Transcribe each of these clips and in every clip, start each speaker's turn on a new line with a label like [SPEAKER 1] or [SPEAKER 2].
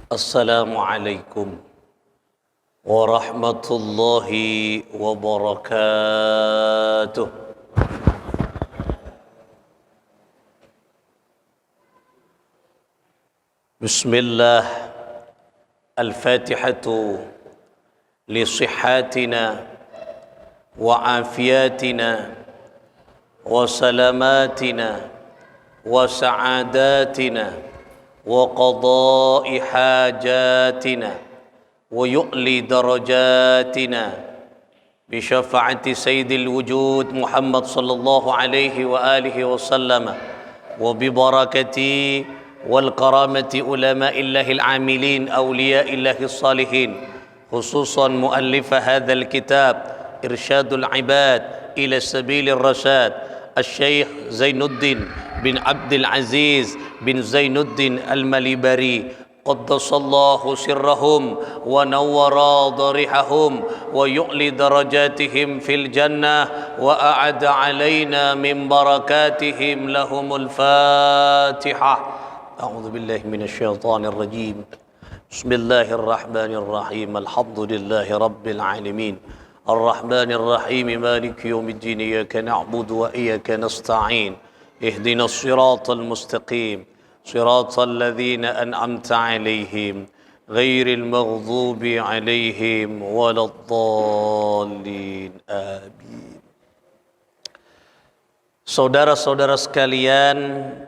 [SPEAKER 1] Assalamualaikum warahmatullahi wabarakatuh. Bismillah. Al-Fatihatu li sihhatina wa afiyatina wa salamatina wa sa'adatina wa qada'i hajatina wa yu'li darajatina bi syafa'ati sayyidil wujud Muhammad sallallahu alaihi wa alihi wa sallama wa bi barakati wal karamati ulama'illahil amilin awliya'illahis salihin, khususan muallif hadzal kitab Irsyadul Ibad ila Sabilir Rasyad Asy-Syaikh Zainuddin bin Abdul Aziz bin Zainuddin Al-Malibari qaddasallahu sirrahum wa nawwara darihahum wa yu'li darajatihim fil jannah wa a'ada alaina min barakatihim lahumul Fatihah. A'udzu billahi minasy syaithanir rajim. Bismillahirrahmanirrahim. Alhamdulillahi rabbil alamin. Ar-Rahmanir Rahim. Maliki yaumiddin. Iyyaka na'budu wa iyyaka nasta'in. Ihdinas siratal mustaqim. Siratal ladzina an'amta 'alaihim ghairil maghdubi 'alaihim waladdallin. Amin. Saudara-saudara sekalian,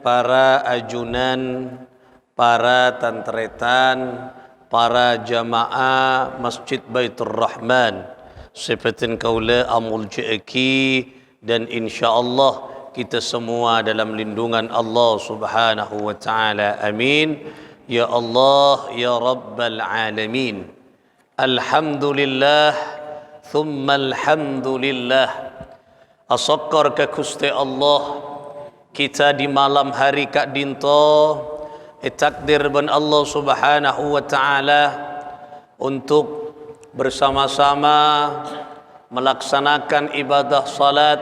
[SPEAKER 1] para ajunan, para tantretan, para jamaah Masjid Baitur Rahman, sepetin kaula amul jeki, dan insyaallah kita semua dalam lindungan Allah Subhanahu wa taala. Amin. Ya Allah ya Rabbal alamin. Alhamdulillah thumma alhamdulillah. Asakar ke Gusti Allah, kita di malam hari kak dinto takdir ben Allah Subhanahu wa taala untuk bersama-sama melaksanakan ibadah salat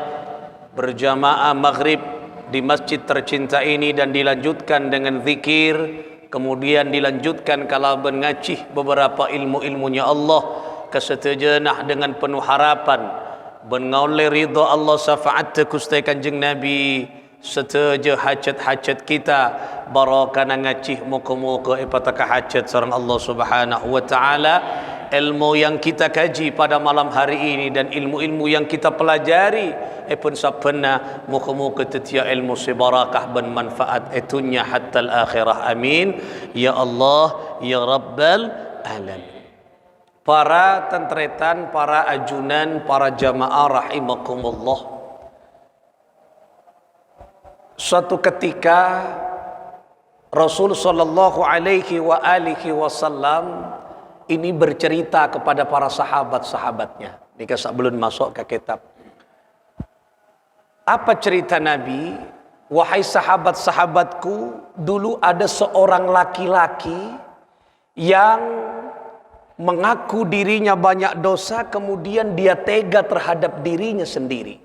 [SPEAKER 1] berjamaah maghrib di masjid tercinta ini, dan dilanjutkan dengan zikir, kemudian dilanjutkan kalau mengacih beberapa ilmu-ilmunya Allah kesetujanah dengan penuh harapan bengaule ridha Allah syafaat Gusti Kanjeng Nabi seteja hajat-hajat kita barakana ngacih muka-muka ipataka hajat sareng Allah Subhanahu wa taala. Ilmu yang kita kaji pada malam hari ini dan ilmu-ilmu yang kita pelajari pun sabana muka-muka tetia ilmu sebarakah dan manfaat itunya hatta al-akhirah. Amin ya Allah ya Rabbal alamin. Para tentretan, para ajunan, para jamaah rahimakumullah. Suatu ketika Rasul sallallahu alaihi wa alihi wasallam ini bercerita kepada para sahabat-sahabatnya. Nika sebelum masuk ke kitab. Apa cerita Nabi? Wahai sahabat-sahabatku, dulu ada seorang laki-laki yang mengaku dirinya banyak dosa, kemudian dia tega terhadap dirinya sendiri.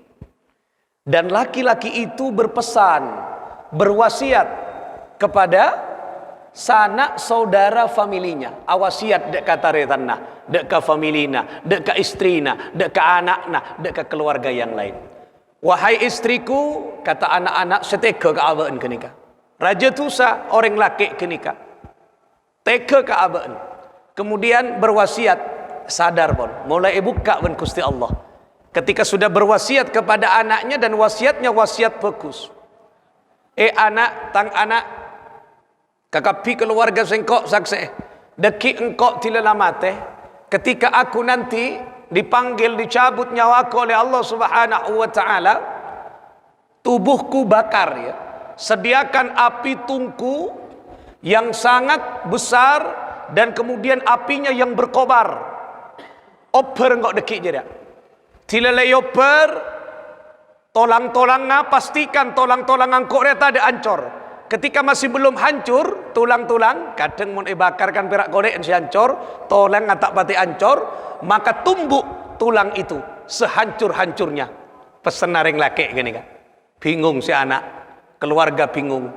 [SPEAKER 1] Dan laki-laki itu berpesan, berwasiat kepada sanak saudara familinya. Awasiat dek kata retanna, dek ka familina, dek ka istrina, dek ka anakna, dek ka keluarga yang lain. Wahai istriku, kata anak-anak, setega ke abaan kenika. Raja tusa orang laki kenika. Tega ke abaan. Kemudian berwasiat, sadar pun, mulai buka ben Gusti Allah. Ketika sudah berwasiat kepada anaknya, dan wasiatnya wasiat bagus. Anak, tang anak, kakapi keluarga sengkok sakse, deki engkok tilalamate, ketika aku nanti dipanggil, dicabut nyawaku oleh Allah Subhanahu wa taala, tubuhku bakar ya. Sediakan api tungku yang sangat besar, dan kemudian apinya yang berkobar. Oper engkau dekik je dah. Tilalai oper, tolang-tolangnya pastikan tolang-tolang angkok dia tak ada hancur. Ketika masih belum hancur, tulang-tulang, kadang mau dibakarkan perak korek si hancur, tolang tak pati hancur, maka tumbuk tulang itu sehancur-hancurnya. Pesan naring laki gini kan. Bingung si anak, keluarga bingung,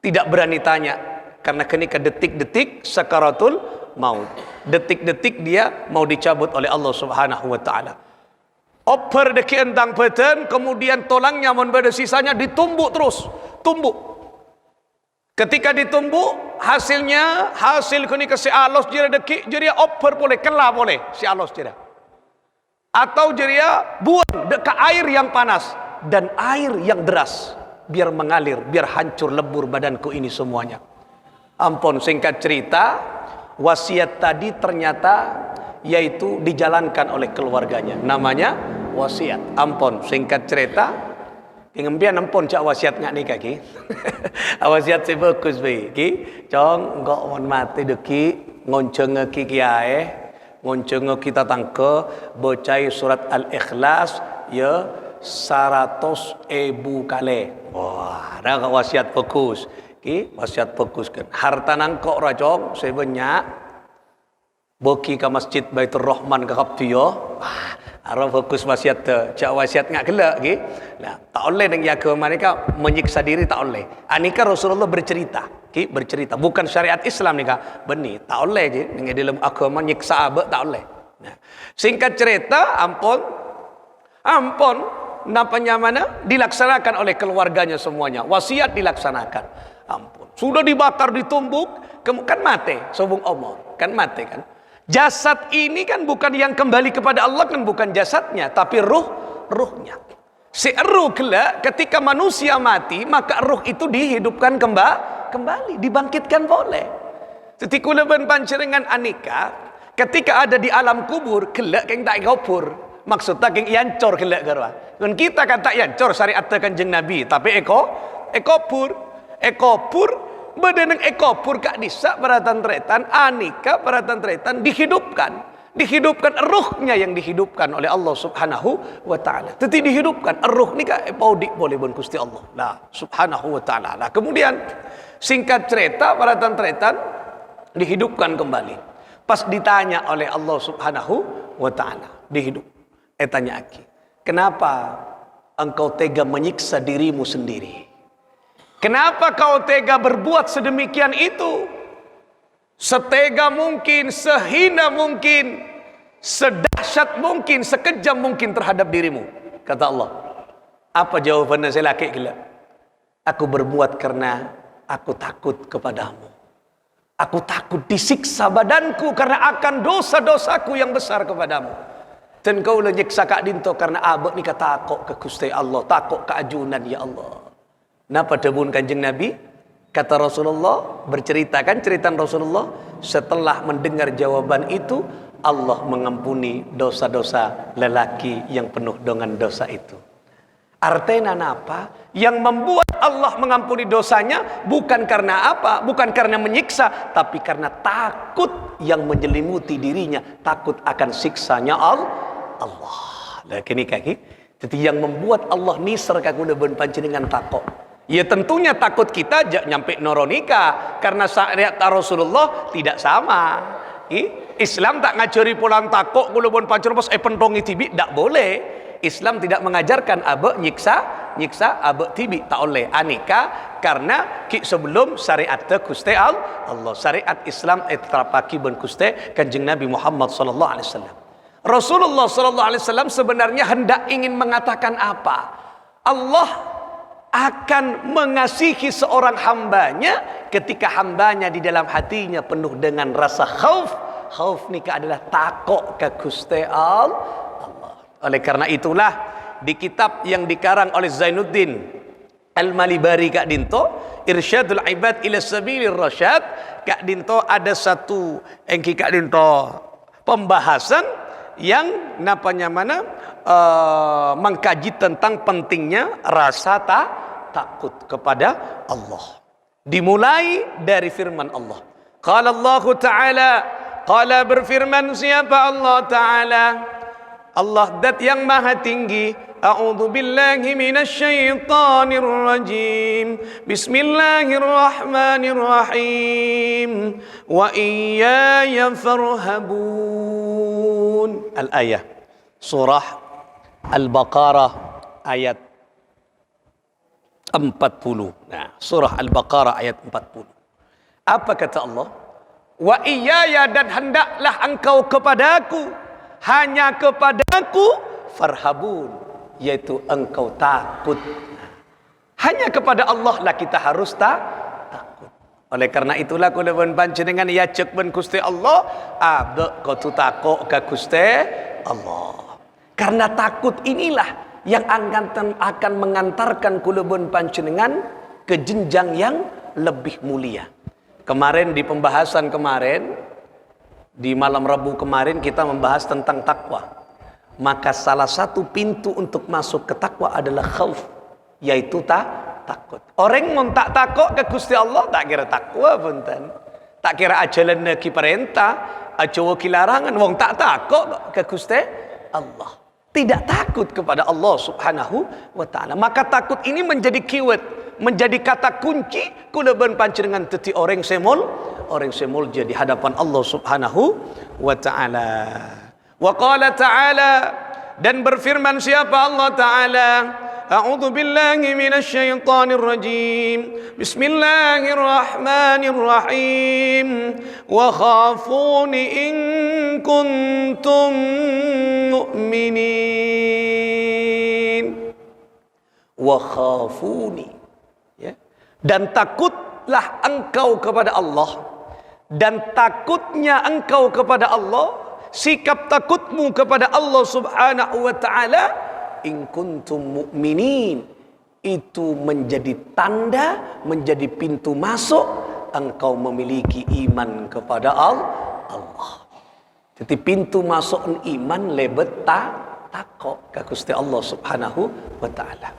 [SPEAKER 1] tidak berani tanya. Karena ketika detik-detik sakaratul maut. Detik-detik dia mau dicabut oleh Allah Subhanahu wa taala. Oper deki entang peten, kemudian tolangnya mun beda sisanya ditumbuk terus, tumbuk. Ketika ditumbuk, hasil kenika si alos jira deki, jira oper boleh, kela boleh si alos jira. Atau jira buang dekat air yang panas dan air yang deras, biar mengalir, biar hancur lebur badanku ini semuanya. Ampun, singkat cerita, wasiat tadi ternyata yaitu dijalankan oleh keluarganya. Namanya wasiat. Ampun, singkat cerita, Kengembian ampun cak wasiat ngak ni kaki. Wasiat si bagus baik. Ki, cong ngok mon mati deki ngonceng ki kiai, ngonceng kita tangke bocai surat Al-Ikhlas ya 100,000 kali. Wah, ada wasiat bagus. Ki, wasiat bagus kan. Harta nangkok racong sebanyak boki ke masjid Baitur Rahman ke kaptiyo. Wah, arah fokus wasiat tu. Cak wasiat ngak gelak ki. Nah, tak boleh dengan agama mereka menyiksa diri, tak boleh. Anika Rasulullah bercerita, ki bercerita. Bukan syariat Islam nika. Benih, tak boleh je dengan dalam agama nyiksa abek tak boleh. Nah, singkat cerita, ampun napanya mana dilaksanakan oleh keluarganya semuanya. Wasiat dilaksanakan. Ampun. Sudah dibakar, ditumbuk, kan mati, sobong omong, kan mati kan. Jasad ini kan bukan yang kembali kepada Allah, kan bukan jasadnya, tapi ruhnya. Si ruh kelak ketika manusia mati, maka ruh itu dihidupkan kembali, dibangkitkan boleh. Ketika leban pancerengan anika, ketika ada di alam kubur, kelak keng tak kubur. Maksudnya keng yancor kelak garwa. Kan kita kan tak yancor syariat Kanjeng Nabi, tapi ekopur badan ekopur kak disa peratan tretan anika peratan tretan dihidupkan ruhnya yang dihidupkan oleh Allah Subhanahu wa taala. Teti dihidupkan ruh ni kak paudik boleh bon Gusti Allah. Nah, Subhanahu wa taala. Nah, kemudian singkat cerita peratan tretan dihidupkan kembali. Pas ditanya oleh Allah Subhanahu wa taala, dihidup. Tanya aki, kenapa engkau tega menyiksa dirimu sendiri? Kenapa kau tega berbuat sedemikian itu? Setega mungkin, sehina mungkin, sedahsyat mungkin, sekejam mungkin terhadap dirimu. Kata Allah. Apa jawabannya saya laki gila? Aku berbuat karena aku takut kepadamu. Aku takut disiksa badanku karena akan dosa-dosaku yang besar kepadamu. Dan kau nyiksa kak dinto karena abek ni kata takut ke Gusti Allah, takut ke ajunan ya Allah. Napa debun Kanjeng Nabi? Kata Rasulullah, berceritakan cerita Rasulullah, setelah mendengar jawaban itu, Allah mengampuni dosa-dosa lelaki yang penuh dengan dosa itu. Artinya apa? Yang membuat Allah mengampuni dosanya bukan karena apa? Bukan karena menyiksa, tapi karena takut yang menyelimuti dirinya, takut akan siksanya Allah. Lah kini kaki. Jadi yang membuat Allah nisar kaku deban panjenengan takut. Ya tentunya takut kita nyampe noronika karena syariat Rasulullah tidak sama. Islam tak ngajari pulang takut kalau bon pancur bos pentongi tibi tak boleh. Islam tidak mengajarkan abek nyiksa abek tibi tak oleh anika karena sebelum syariat Gusti Allah syariat Islam terapaki ben Gusti Kanjeng Nabi Muhammad sallallahu alaihi wasallam. Rasulullah sallallahu alaihi wasallam sebenarnya hendak ingin mengatakan apa? Allah akan mengasihi seorang hambanya ketika hambanya di dalam hatinya penuh dengan rasa khauf. Khauf ni adalah takut ke Gusti Allah. Oleh karena itulah di kitab yang dikarang oleh Zainuddin Al-Malibari Kak Dinto, Irsyadul Ibad ila Sabilir Rasyad, Kak Dinto ada satu engki Kak Dinto pembahasan yang mengkaji tentang pentingnya rasa takut kepada Allah. Dimulai dari firman Allah. Qala Allah Ta'ala, qala berfirman siapa Allah Ta'ala? Allah dat yang maha tinggi. A'udzu billahi minasyaitonir rajim. Bismillahirrahmanirrahim. Wa iyaya farhabun. Al-ayah. Surah Al-Baqarah ayat 40. Nah, surah Al-Baqarah ayat 40. Apa kata Allah? Wa iyaya, dan hendaklah engkau kepadaku, hanya kepadaku farhabun, yaitu engkau takut. Hanya kepada Allah lah kita harus takut. Oleh karena itulah kula pun panjenengan ya cek ben Gusti Allah, abek kau tu takut ke Gusti Allah. Karena takut inilah yang akan mengantarkan kula pun panjenengan ke jenjang yang lebih mulia. Kemarin di pembahasan di malam Rabu kemarin kita membahas tentang takwa. Maka salah satu pintu untuk masuk ke takwa adalah khauf, yaitu takut. Orang mau tak takut ke Gusti Allah, tak kira takwa punten. Tak kira ajalan ki perintah, aja ki larangan, wong tak takut ke Gusti Allah. Tidak takut kepada Allah Subhanahu wa taala. Maka takut ini menjadi keyword, menjadi kata kunci kula ben panjenengan teti orang semul jadi hadapan Allah Subhanahu wa taala. Wa qala ta'ala, dan berfirman siapa Allah taala, a'udzu billahi minasy syaithanir rajim. Bismillahirrahmanirrahim. Wa khafuni in kuntum mu'minin. Wa khafuni, ya. Dan takutlah engkau kepada Allah, dan takutnya engkau kepada Allah, sikap takutmu kepada Allah Subhanahu wa taala, in kuntum mu'minin, itu menjadi tanda, menjadi pintu masuk engkau memiliki iman kepada Allah. Jadi pintu masuk iman lebet takut ke Gusti Allah Subhanahu wa taala.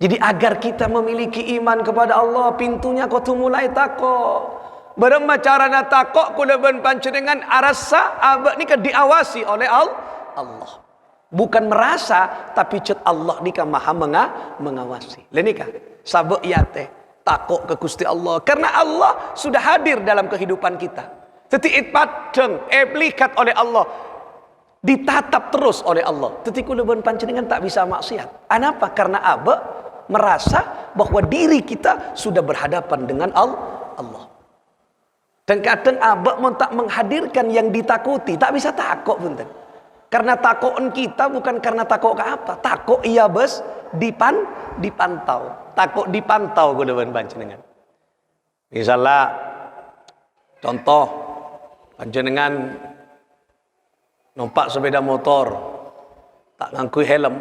[SPEAKER 1] Jadi agar kita memiliki iman kepada Allah, pintunya kau tu mulai takut. Berapa cara nak takut kula ben panjenengan arasa abak ni kan diawasi oleh Allah. Bukan merasa, tapi cet Allah ni kan maha mengawasi. Lain ni kan sabak yate takut ke Gusti Allah, karena Allah sudah hadir dalam kehidupan kita. Setiap padang lihat oleh Allah, ditatap terus oleh Allah. Tetapi kula ben panjenengan tak bisa maksiat. Kenapa? Karena abak merasa bahwa diri kita sudah berhadapan dengan Allah. Dan kadang abak mau tak menghadirkan yang ditakuti, tak bisa takut punten. Karena takutan kita bukan karena takut ke apa, takut ia dipantau, takut dipantau kula ben panjenengan. Misalnya contoh panjenengan numpak sepeda motor, tak ngangkui helm.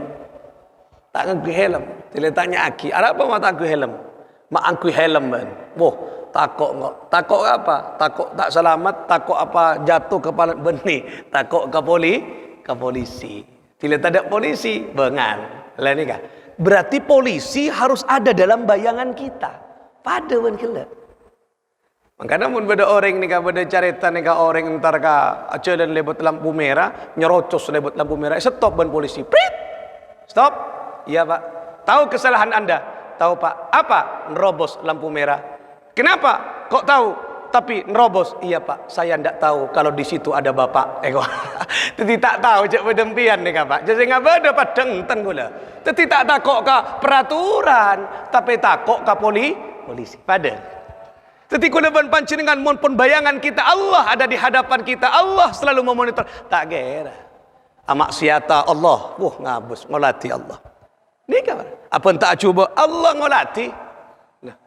[SPEAKER 1] Dia tanya aki, ada apa mau tak ngangkui helm? Mak angkui helm ben. Wah, takut ngok. Takut apa? Takut tak selamat, takut apa jatuh kepala benih, takut ke polisi. Tidak ada polisi, bengan. Lain ni kan. Berarti polisi harus ada dalam bayangan kita. Pada wan kela. Makanya mun beda orang ni ka beda cerita ni ka orang entar ka jalan lebot lampu merah, nyerocos lebot lampu merah, stop ban polisi. Prit. Stop. Iya Pak. Tahu kesalahan Anda? Tahu Pak. Apa? Nerobos lampu merah. Kenapa? Kok tahu? Tapi nerobos. Iya Pak. Saya tidak tahu kalau di situ ada Bapak. Jadi tak tahu cek bedempian nih Pak. Jadi nggak beda padang ten gula. Jadi tak takut ke peraturan, tapi takut ke polisi. Pada. Jadi kula ban panjenengan mun pun bayangan kita Allah ada di hadapan kita. Allah selalu memonitor. Tak kira. Maksiata Allah. Wah ngabus ngolati Allah. Ni kan apa tak cuba Allah ngolati. Nah.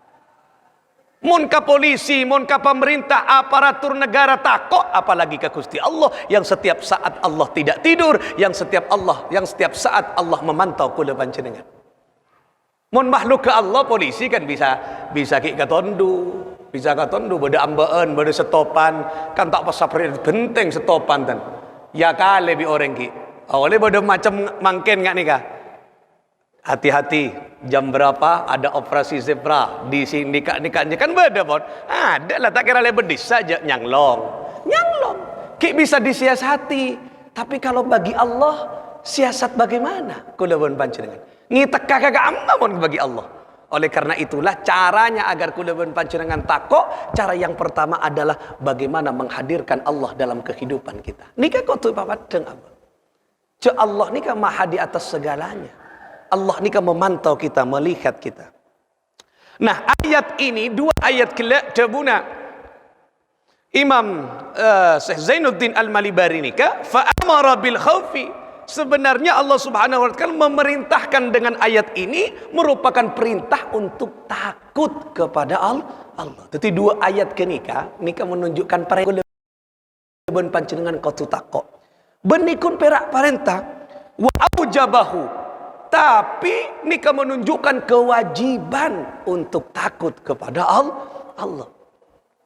[SPEAKER 1] Mun ka polisi, mun ka pemerintah, aparatur negara takut, apalagi ke Gusti Allah yang setiap saat Allah tidak tidur, yang setiap saat Allah memantau kula panjenengan. Mun makhluk ke Allah polisi kan bisa ki katondu, beda ambaan, beda setopan, kan tak pasal penting setopan kan. Ya kale bi orang ki. Oleh beda macam mangken ngak nikah. Hati-hati, jam berapa ada operasi zebra di sini nikahnya kan beda bon. Ada lah, tak kira lebedis saja nyanglong. Ki bisa disiasati, tapi kalau bagi Allah siasat bagaimana? Kula bon panjenengan. Ngitek kagak amun bagi Allah. Oleh karena itulah caranya agar kula bon panjenengan takut, cara yang pertama adalah bagaimana menghadirkan Allah dalam kehidupan kita. Nikah kok tu papadeng apa? Allah nikah maha di atas segalanya. Allah ni kan memantau kita, melihat kita. Nah, ayat ini, dua ayat kelak tabuna Imam Syekh Zainuddin Al-Malibari nikah fa amara bil khaufi. Sebenarnya Allah Subhanahu wa taala memerintahkan dengan ayat ini merupakan perintah untuk takut kepada Allah. Jadi dua ayat ke nikah menunjukkan perintah ben panjenengan kau takut. Benikun perak perintah wa aujabahu. Tapi nikah menunjukkan kewajiban untuk takut kepada Allah.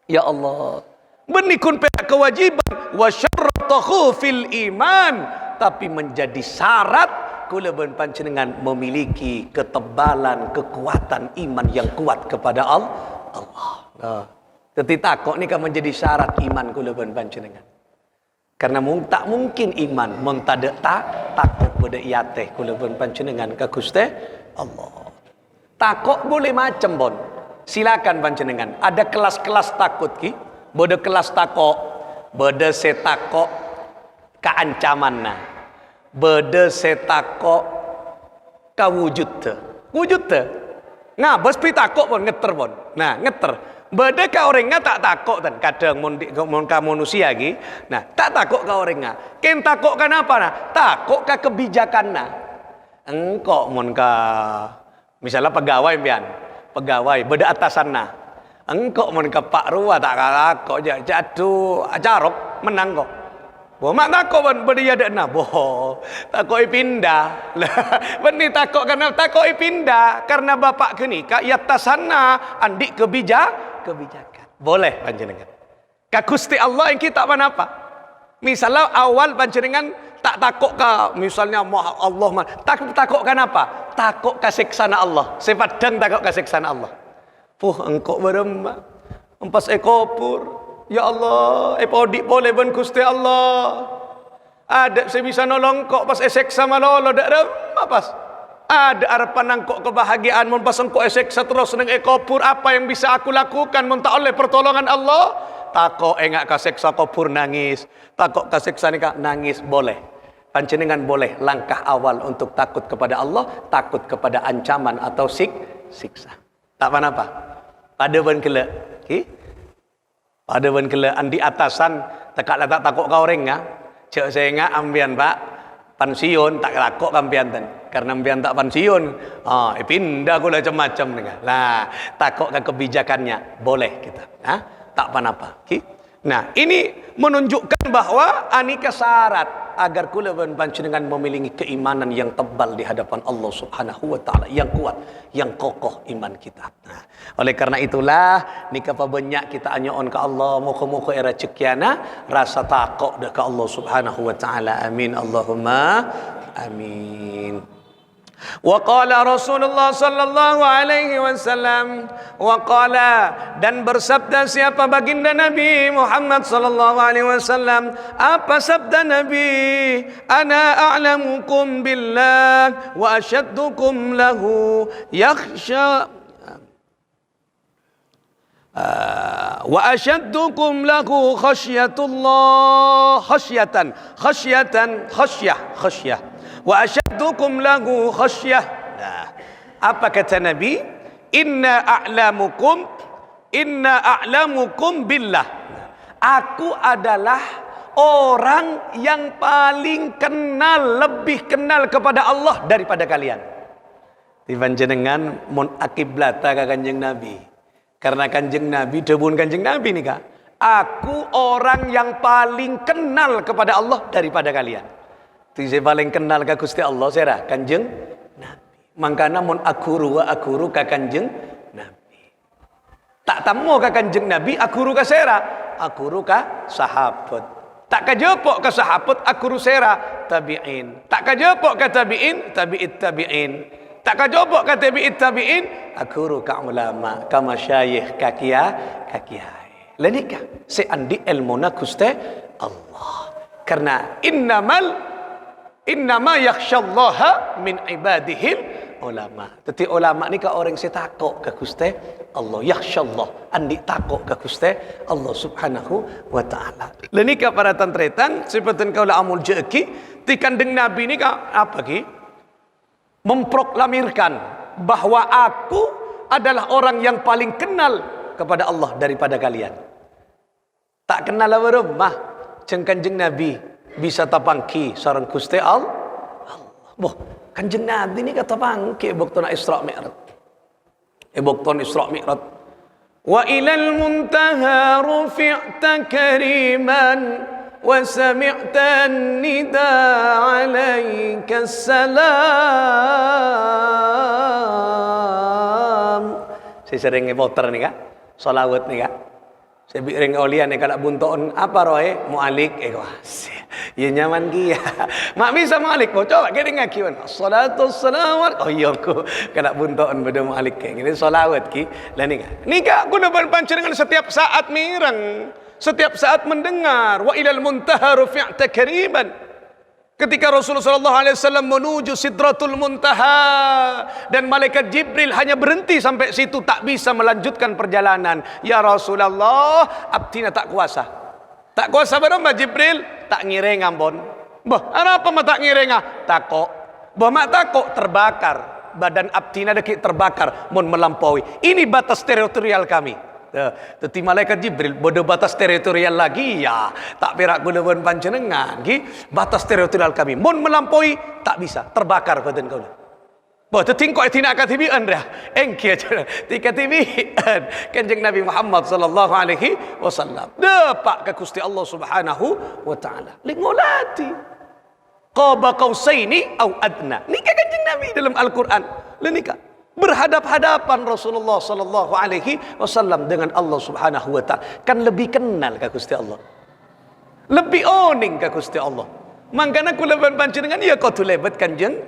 [SPEAKER 1] Ya Allah. Benikun perak kewajiban wa syarratahu fil iman. Tapi menjadi syarat kula ben panjenengan memiliki ketebalan, kekuatan iman yang kuat kepada Allah. Jadi takut ni kan menjadi syarat iman kula ben panjenengan. Karena tak mungkin iman mun tak takut pada iateh kula ben panjenengan ka Gusti Allah. Takut boleh macam bon. Silakan panjenengan. Ada kelas-kelas takut ki. Beda kelas takut, beda setakut keancaman nah. Beda setakok kawujud te. Wujud te. Nah, bos pi takok pun ngeter pun. Nah, ngeter. Beda ka orangnya tak takok dan kadang mun ka manusia lagi. Nah, tak takok ka orangnya. Ken takok kan apa nah? Takok ka kebijakan nah. Engkau mun ka misalnya pegawai pian. Pegawai beda atasan nah. Engkau mun ka Pak Rua tak takok jatuh acarok menang kok. Boh mak takut ban beri ada na boh takut pindah lah beni takut karena takut pindah karena bapak kini ka yatasana andik kebijakan boleh panjenengan ka Gusti Allah yang kita apa misalnya awal panjenengan tak takut ka misalnya Allah takut kan apa takut ka siksana Allah sepadang takut ka siksana Allah engkau berempat empas ekopur. Ya Allah, podik boleh ben Gusti Allah. Ada saya bisa nolong kok pas esek sama lolo dak pas. Ada harapan nangkok kebahagiaan mun pas engkau esek terus nang ekopur apa yang bisa aku lakukan mun tak oleh pertolongan Allah? Takok engak kaseksa kopur nangis. Takok kaseksa nika nangis boleh. Panjenengan boleh langkah awal untuk takut kepada Allah, takut kepada ancaman atau siksa. Tak apa-apa. Pada ben kele. Ada ban kele andi atasan tekak tak takut kau orang ngah. Cek saya ngah ambian pak pensiun tak takut kampian ten. Karena ambian tak pensiun. Pindah aku macam-macam dengan. Lah takut ke kebijakannya boleh kita. Tak apa-apa. Nah ini menunjukkan bahwa anika syarat agar kula ben panjenengan memiliki keimanan yang tebal di hadapan Allah Subhanahu wa taala yang kuat, yang kokoh iman kita. Nah, oleh karena itulah nika banyak kita anyoon ke Allah muka-muka era cekiana rasa takut ke Allah Subhanahu wa taala. Amin Allahumma amin. Wa qala Rasulullah sallallahu alaihi wasallam dan bersabda siapa baginda Nabi Muhammad sallallahu alaihi wasallam apa sabda Nabi ana a'lamukum billah wa ashaddukum lahu yakhsha wa ashaddukum lahu khasyatullah khasyah wa ashaddukum lahu khasyah. Nah, apa kata Nabi? Inna a'lamukum billah. Aku adalah orang yang paling kenal, lebih kenal kepada Allah daripada kalian. Panjenengan mun akiblata ka Kanjeng Nabi. Karena Kanjeng Nabi debun Kanjeng Nabi nih Kak. Aku orang yang paling kenal kepada Allah daripada kalian. Saya paling kenal ke Gusti Allah saya Kanjeng Nabi. Mangkana mun akuru ka Kanjeng Nabi. Tak tamu ka Kanjeng Nabi akuru ka sera, akuru ka sahabat. Tak kajopok ka sahabat akuru sera tabi'in. Tak kajopok ka tabi'in tabi'in. Tak kajopok ka tabi'in akuru ka ulama, ka masyayikh, ka kiai. Lenika se andi ilmuna Gusti Allah. Karena innama yakhsyallaha min ibadihil ulama. Jadi ulama ni ka orang si takut ke Gusti Allah. Yakhsyallah andi takut ke Gusti Allah Subhanahu wa taala. Lenika para tantretan seperti kau amul jeki ti kandeng Nabi ni ka apa ki? Memproklamirkan bahwa aku adalah orang yang paling kenal kepada Allah daripada kalian. Tak kenal apa rumah. Ceng Kanjeng Nabi bisa tapangki sareng Gusti Allah. Boh, Kanjeng Nabi ni kata pangki bokton Isra Mi'raj. Bokton Isra Mi'raj. Wa ilal muntaha rufi'ta kariman wa sami'ta nida 'alaika salam. Saya sering ngepoter nih kak, solawat nih kak. Saya bikin olian nih kalau bunton apa roe mualik wah ya nyaman kia. Mak bisa mualik mo coba kita ngakiwan. Salatu salawat. Oh iya aku kalau bunton pada mualik kayak gini solawat ki. Lah nika aku dapat pancengan setiap saat mirang, setiap saat mendengar wa ilal muntaha rufi'ta kariban. Ketika Rasulullah SAW menuju Sidratul Muntaha dan malaikat Jibril hanya berhenti sampai situ, tak bisa melanjutkan perjalanan. Ya Rasulullah, abdina tak kuasa. Tak kuasa berapa Jibril? Tak ngireng ambon. Bah, apa mah tak ngireng? Takok. Bah, mak takok terbakar. Badan abdina dekik terbakar mun melampaui. Ini batas teritorial kami. Tetapi malaikat Jibril bodoh batas teritorial lagi ya tak perak gunawan panjenengan ki batas teritorial kami mun melampaui tak bisa terbakar badan kau. Bah teting kok tina katibian dah engki aja tika tibian Kanjeng Nabi Muhammad sallallahu alaihi wasallam dapat ke Gusti Allah Subhanahu wa taala lingolati qaba qausaini au adna nika Kanjeng Nabi dalam Al-Qur'an lenika berhadap-hadapan Rasulullah sallallahu alaihi wasallam dengan Allah Subhanahu wa taala kan lebih kenal ke Gusti Allah, lebih oning ke Gusti Allah. Mangkana kula panjenengan ya kau lebat Kanjeng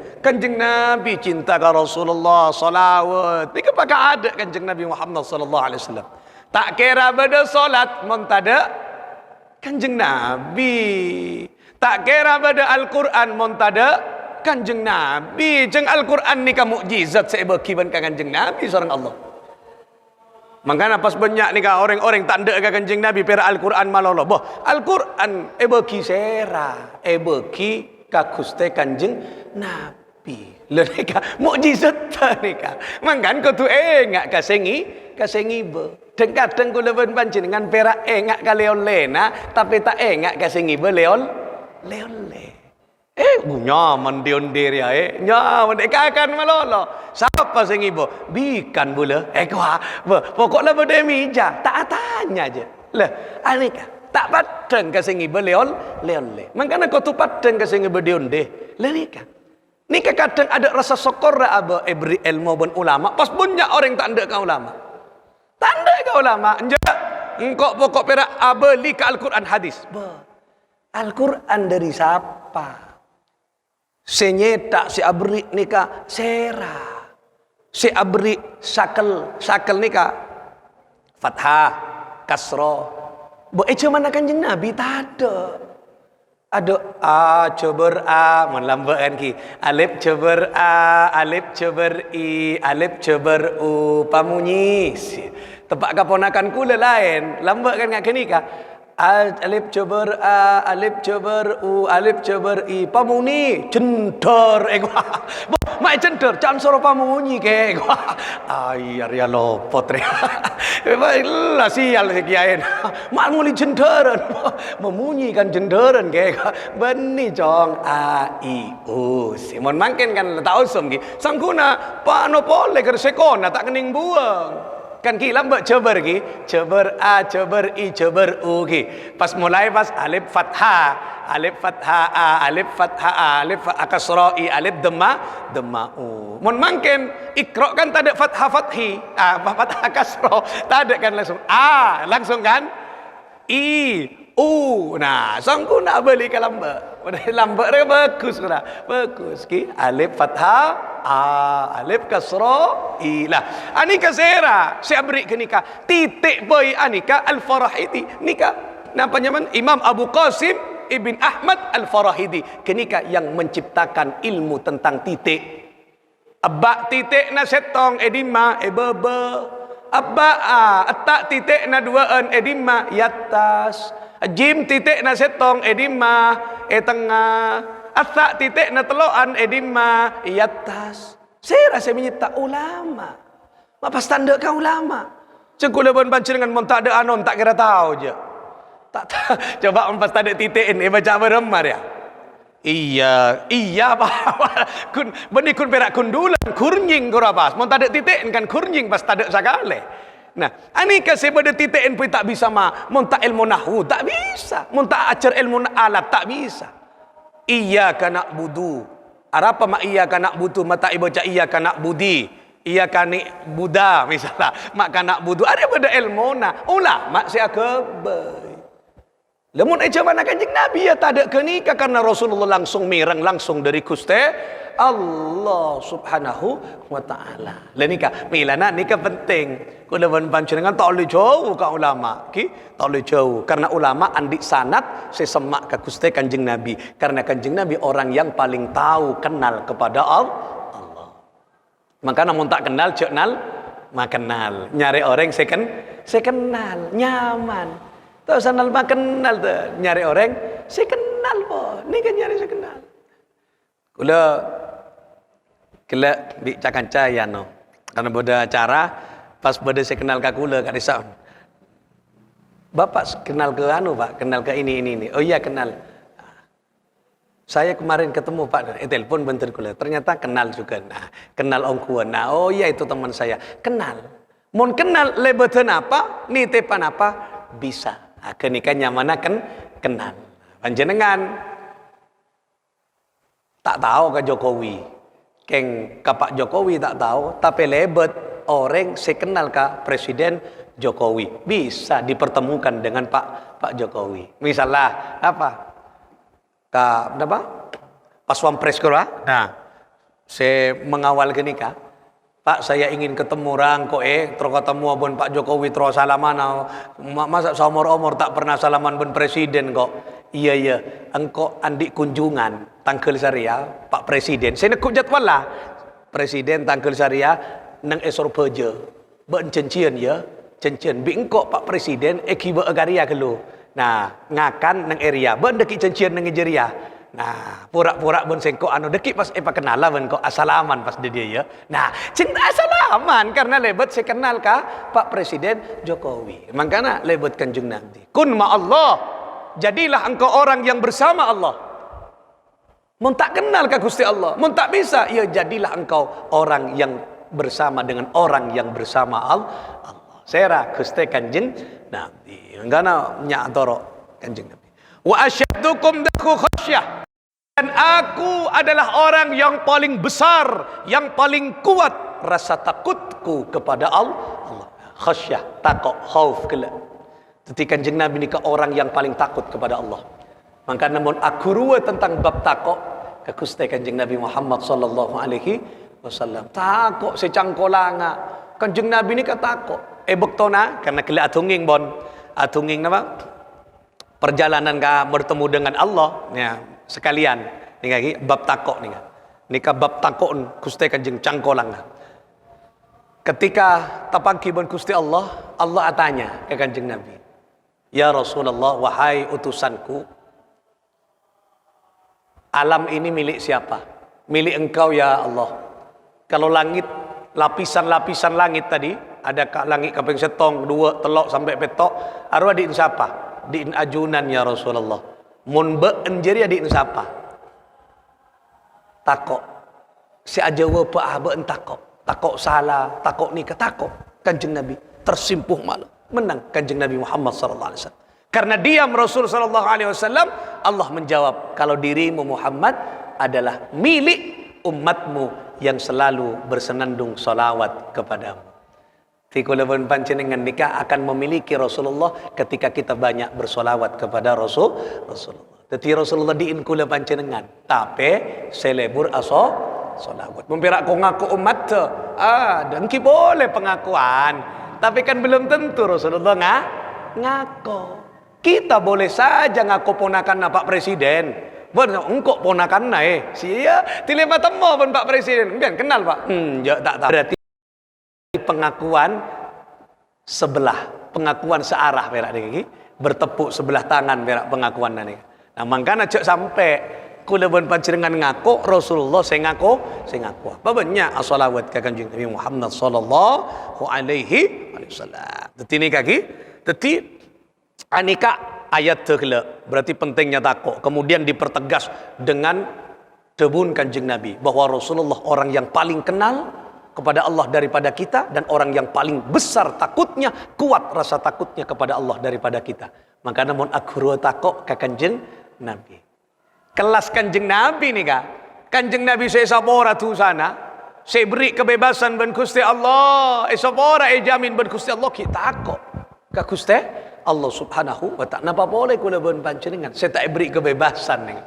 [SPEAKER 1] Nabi cinta ke Rasulullah salawat nika pakai ada Kanjeng Nabi Muhammad sallallahu alaihi wasallam tak kira pada salat muntada Kanjeng Nabi, tak kira pada Al-Qur'an muntada Kanjeng Nabi. Jeng Al-Quran ni ka mukjizat saya berkiban ka Kanjeng Nabi seorang Allah. Makanya pas banyak ni ka orang-orang tak ada ka Kanjeng Nabi pera Al-Quran malolo. Boh Al-Quran berki sera, berki ka Gusti Kanjeng Nabi. Lha ni ka mukjizat ni ka. Mangkan ko tu ngak kasengi be. Dan kadang ko lewen panjenengan pera ngak ka leolena tapi tak ngak kasengi be leole. Nyaman diondir ya nyaman akan malolo siapa sing ibu bikan bula pokoklah pada meja tak tanya aja lah anika tak padang ka sing ibu leol makanya kau tu padang ka sing ibu diondir lah nika kadang ada rasa syukur aba beri ilmu ben ulama pas banyak orang tak ada ka ulama enjak engkau pokok perak aba li ka Al-Quran hadis Al-Quran dari siapa? Senyetak si abri nika sera, si abri sakal nika fathah kasro. Bo mana Kanjeng Nabi tak ada a cober a melambakan ki alif cober a alif cober i alif cober u pamunyi tepak kaponakan kula lain lambakan ngak kenika alif cober a alif cober u alif cober i pamuni cendor mai cendor can soro pamunyi ke ayar ya lopot re lah sial sekian mak muli cenderan memunyi kan cenderan ke beni jong a i u simon mangken kan tak usum ki sangkuna pak no pole ker sekona tak kening buang kan ki lambat cober a cober i cober u ki pas mulai pas alif fathah a alif kasra i alif dhamma u mun mangken ikra kan tak ada fathah fathi fathah kasra tak ada kan langsung kan i u nah sangku nak beli ke lambat bagus ki alif fathah alif kasra ilah anika sera saya beri ke nikah titik boy anika al-Farahidi nikah napa nyaman Imam Abu Qasim Ibn Ahmad al-Farahidi kenika yang menciptakan ilmu tentang titik abba titik na setong edima bebe abba atak titik na duaan edima yatas jim titik na setong edima tengah asak titik na teloan edima yatas saya rasa menyita ulama apa standar ka ulama cengkula ban bancir dengan mon tak ada anon tak kira tahu je Tak tahu. Coba empas tak ada titik ini baca beremar ya. Iya kun benih kun perak kun dulan kurnying kurabas. Mau tak ada titik kan kurnying pas tak ada sakale. Nah, ani kasih pada titik pun tak bisa mau tak ilmu nahwu tak bisa. Mau tak ajar ilmu alat tak bisa. Iyyaka na'budu. Apa mak iyyaka na'budu mata ibaca iyyaka na'budi. Iyyaka Buddha misalnya. Mak na'budu ada pada ilmu na. Ulama saya kebai. Lemun aja mana kanjeng Nabi ya tak ada kenikah karena Rasulullah langsung mireng langsung dari Gusti Allah Subhanahu wa taala. Lah nikah milana nikah penting. Kula panjenengan tak boleh jauh ka ulama. Ki tak boleh jauh karena ulama andik sanad sesemak ke Gusti Kanjeng Nabi karena Kanjeng Nabi orang yang paling tahu kenal kepada Allah. Maka namun tak kenal jeknal mak kenal. Nyari orang saya kenal nyaman. Tahu sanal mak kenal tuh nyari orang saya kenal po. Ni kan nyari saya kenal. Kula di cakanca no. Karena boda acara pas boda saya kenal ke kula kat desa. Bapak kenal ke anu Pak, kenal ke ini. Oh iya kenal. Saya kemarin ketemu Pak, telepon bentar kula. Ternyata kenal juga. Nah, kenal ongkuan. Nah, oh iya itu teman saya. Kenal. Mau kenal lebetan apa? Nitepan apa? Bisa. Nah, kenikahnya mana kenal. Panjenengan tak tahu ke Jokowi. Keng ke Pak Jokowi tak tahu, tapi lebet orang saya kenal ke Presiden Jokowi. Bisa dipertemukan dengan Pak Jokowi. Misalnya apa? Pas Wampres kura. Nah, saya mengawal kenikah. Pak saya ingin ketemu orang terus ketemu abon Pak Jokowi terus salaman. Masa seumur-umur tak pernah salaman ben presiden kok. Iya engkau andik kunjungan tanggal syariah Pak Presiden. Saya nekuk jadwal lah. Presiden tanggal syariah nang esor peja. Ben cencian ya. Cencian bi engkau Pak Presiden kiba agaria kelu. Nah, ngakan nang area ben dekik cencian nang Nigeria. Nah, pura-pura ben sengko anu dekik pas kenala ben kok asalaman pas dia ya. Nah, cinta asalaman karena lebet saya kenal ka Pak Presiden Jokowi. Makanya lebet Kanjeng Nabi. Kun ma Allah. Jadilah engkau orang yang bersama Allah. Mun tak kenal ka Gusti Allah, mun tak bisa, ya jadilah engkau orang yang bersama dengan orang yang bersama Allah. Sera Gusti Kanjeng Nabi. Ngana nya toro Kanjeng Nabi. Wa asyaddukum dakhu khasyah. Dan aku adalah orang yang paling besar, yang paling kuat rasa takutku kepada Allah. Khasyah, takut, khauf kala. Jadi Kanjeng Nabi ni ke orang yang paling takut kepada Allah. Maka namun aku ruwe tentang bab takut ke Gusti Kanjeng Nabi Muhammad sallallahu alaihi wasallam. Takut secangkolanga. Kanjeng Nabi ni ke takut. Bektona karena kela atunging bon. Atunging nama? Perjalanan ka bertemu dengan Allah ya sekalian ni lagi bab takok ni kan nika bab takok Gusti Kanjeng cangkolang ketika tapangki bon Gusti Allah tanya ke Kanjeng Nabi ya Rasulullah wahai utusanku alam ini milik siapa milik engkau ya Allah kalau langit lapisan-lapisan langit tadi ada langit kaping setong 2 telok sampai petok arwah di siapa di ajunan ya Rasulullah mun be enjeri di siapa takok si aja wa pa be takok salah takok nikah takok Kanjeng Nabi tersimpuh malu menang Kanjeng Nabi Muhammad sallallahu alaihi wasallam karena diam Rasul sallallahu alaihi wasallam Allah menjawab kalau dirimu Muhammad adalah milik umatmu yang selalu bersenandung salawat kepadamu. Tikulawan panjenengan nikah akan memiliki Rasulullah ketika kita banyak bersolawat kepada Rasulullah. Jadi Rasulullah diin kula panjenengan, tapi selebur solawat. Memperak ko ngaku umat tu, dengki boleh pengakuan, tapi kan belum tentu Rasulullah ngaku. Kita boleh saja ngaku ponakan Pak Presiden. Benar, engkau ponakan sia tilema temu pun Pak Presiden. Kan kenal Pak? Ya tak tahu. Berarti pengakuan sebelah, pengakuan searah berak ni, bertepuk sebelah tangan berak pengakuan ni. Nah, makanya cek sampai kula ben panjenengan ngaku Rasulullah saya ngaku. Apa banyak as-salawat ke Kanjeng Nabi Muhammad sallallahu alaihi wasallam. Dadi ni kaki, dadi anika ayat terkelak. Berarti pentingnya takut. Kemudian dipertegas dengan tebun kanjeng Nabi bahwa Rasulullah orang yang paling kenal kepada Allah daripada kita, dan orang yang paling besar takutnya, kuat rasa takutnya kepada Allah daripada kita. Maka namun aku takut ke kanjeng Nabi. Kelas kanjeng Nabi nih kak. Kanjeng Nabi saya sabora tu sana. Saya beri kebebasan ben Gusti Allah. Sabora jamin ben Gusti Allah kita takut ke Gusti Allah Subhanahu wa ta'ala. Napa boleh kula ben panjenengan? Saya tak beri kebebasan nih.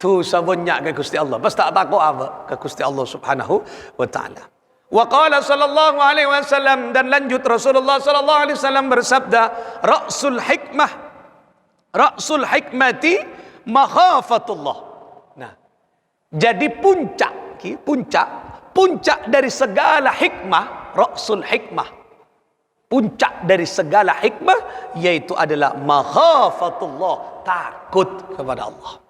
[SPEAKER 1] Tu sabonnya ke Gusti Allah. Pas tak takut apa ke Gusti Allah Subhanahu wa ta'ala. Wa qala sallallahu alaihi wasallam, dan lanjut Rasulullah sallallahu alaihi wasallam bersabda, Ra'sul hikmati makhafatullah. Nah, jadi puncak dari segala hikmah, Ra'sul hikmah. Puncak dari segala hikmah yaitu adalah makhafatullah, takut kepada Allah.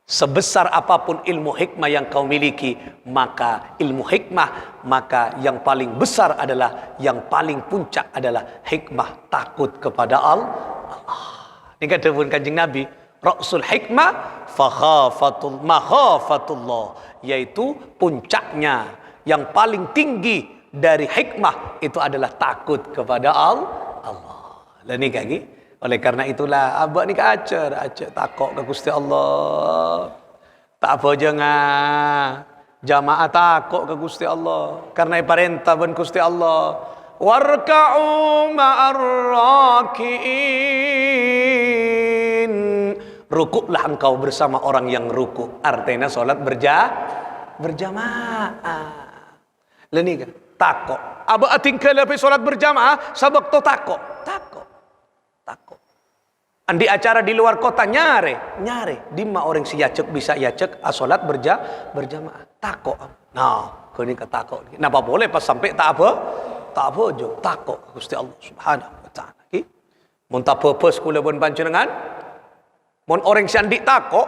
[SPEAKER 1] Sebesar apapun ilmu hikmah yang kau miliki, maka ilmu hikmah, maka yang paling besar adalah, yang paling puncak adalah hikmah takut kepada Allah. Ini kata pun kanjeng Nabi, Ra'sul hikmah makhafatullah, yaitu puncaknya yang paling tinggi dari hikmah itu adalah takut kepada Allah. Lah ni kaki. Oleh karena itulah abak ni ajar takut ke Gusti Allah. Tak apa jangan jamaah takut ke Gusti Allah karena perintah ben Gusti Allah. Warka'u ma'ar raki'in. Rukuklah engkau bersama orang yang rukuk. Artinya solat berjamaah. Leni kan takut. Aba tinggal lebih solat berjamaah sabak to takut. Andi acara di luar kota nyare dimma orang si yacek bisa yacek solat berjamaah. Takut. Nah, kau ni ketakut. Napa boleh pas sampai tak apa jo takut Gusti Allah Subhanahu wa ta'ala. Mun tak purpose kula pun panjenengan. Mun orang si andi takut,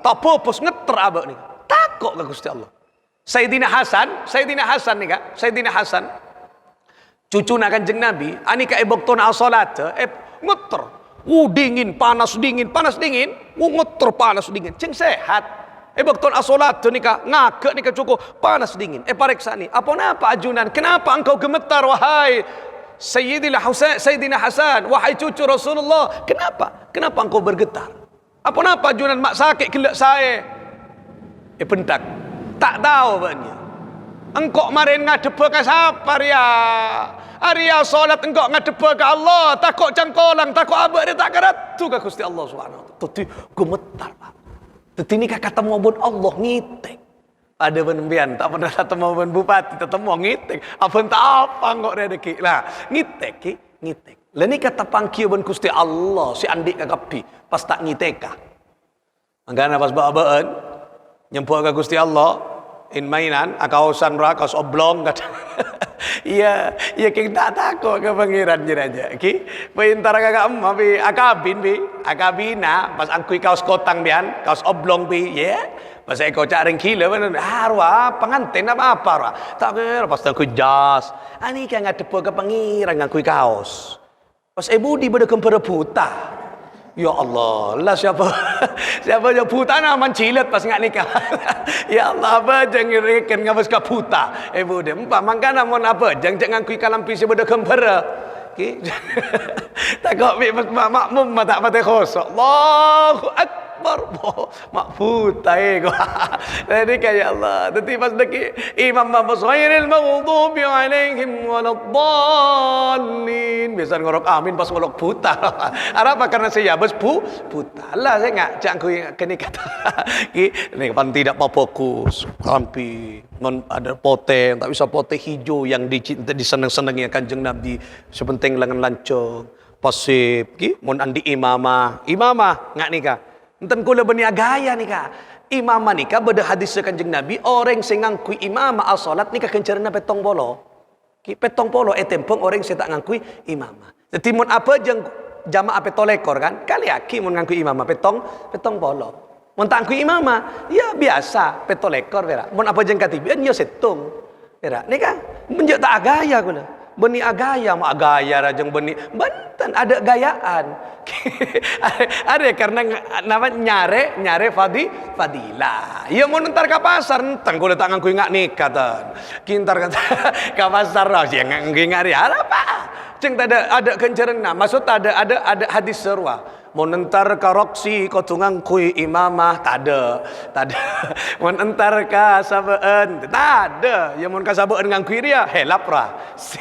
[SPEAKER 1] tak purpose ngeter abak ni. Takut ke Gusti Allah. Sayyidina Hasan ni kak, Sayyidina Hasan cucu nak kanjeng Nabi, ani ka ebokton as-salat, ngeter. Dingin, panas dingin, ngeter panas dingin. Ceng sehat. Ebokton as-salat ni kak, ngake ni kak cukup panas dingin. Pareksa ni, apa ajunan? Kenapa engkau gemetar wahai Sayyidina Hasan, wahai cucu Rasulullah? Kenapa engkau bergetar? Apa ajunan mak sakit kelak saya? Pentak. Tak tahu banyak. Engkau kemarin ngadep ke siapa Arya solat engkau ngadep ke Allah, takut cangkolang, takut abad dia tak kerat tu ke Gusti Allah Subhanahu wa ta'ala. Tapi gemetar Pak. Tapi ni kata maupun Allah ngitek. Ada penampian tak pernah ketemu pun bupati ketemu ngitek. Apa engkau rezeki lah. Ngitek. Lah ni kata pangkiu pun Gusti Allah si andik kakapi pas tak ngiteka. Mangkana pas baabaan nyempuk ke Gusti Allah in mainan akausan ra kaus oblong kata iya kita takut ke pangeran je aja ki perintah kakak bi akabina pas angkui kaus kotang bian kaus oblong bi pas eko cak ring kilo harwa pengantin apa ra tak kira pas angkui jas ani kan ngadep ke pangeran angkui kaos pas budi beda kempereputa. Ya Allah, lah siapa yang buta nama cilet pas ngak nikah. Ya Allah, apa jangan reken ngabas ka buta. Bude, mangka namun apa? Jangan kui kalampi si beda kempera. Ki. Tak kok makmum tak patah khosok. Allahu Akbar. Mak buta Jadi kayak Allah. Tapi pas deki Imam Mabus ghairil maghdubi alaihim waladdallin. Biasa ngorok amin pas ngorok buta. Apa karena saya bes buta. Lah saya enggak cangkui kini kata. Ini kan tidak fokus. Kampi ada pote, tak bisa pote hijau yang diseneng-senengnya kanjeng Nabi. Sepenting lengan lancong, pasif. Mon andi imamah enggak nikah. Enten kula bani agaya nikah. Imamah nikah beda hadis kanjeng Nabi orang sing ngangkui imamah as-salat nikah kencerna petong polo. Petong polo tempong orang sing tak ngangkui imamah. Jadi mun apa jeng jamaah petolekor kan? Kali aki mun ngangkui imamah petong polo. Mun tak ngangkui imamah ya biasa petolekor vera. Mun apa jeng katibian yo setung. Vera. Nikah menjuk tak agaya kula. Beni agaya mak agaya rajeng beni Banten ada gayaan. Ada karena nama nyare fadilah. Ya mau ntar ke pasar ntar gue letak ngangku ingat nih kata. Kintar kata ke pasar lah sih ngangku ingat ya apa? Ceng ada kencaran nah. Maksud ada hadis serwa. Mau nentar ka roksi kau tungang kui imamah tak ada. Mau nentar ka sabeen tak ada. Ya mau ka sabeen ngang kui dia helap ra. Si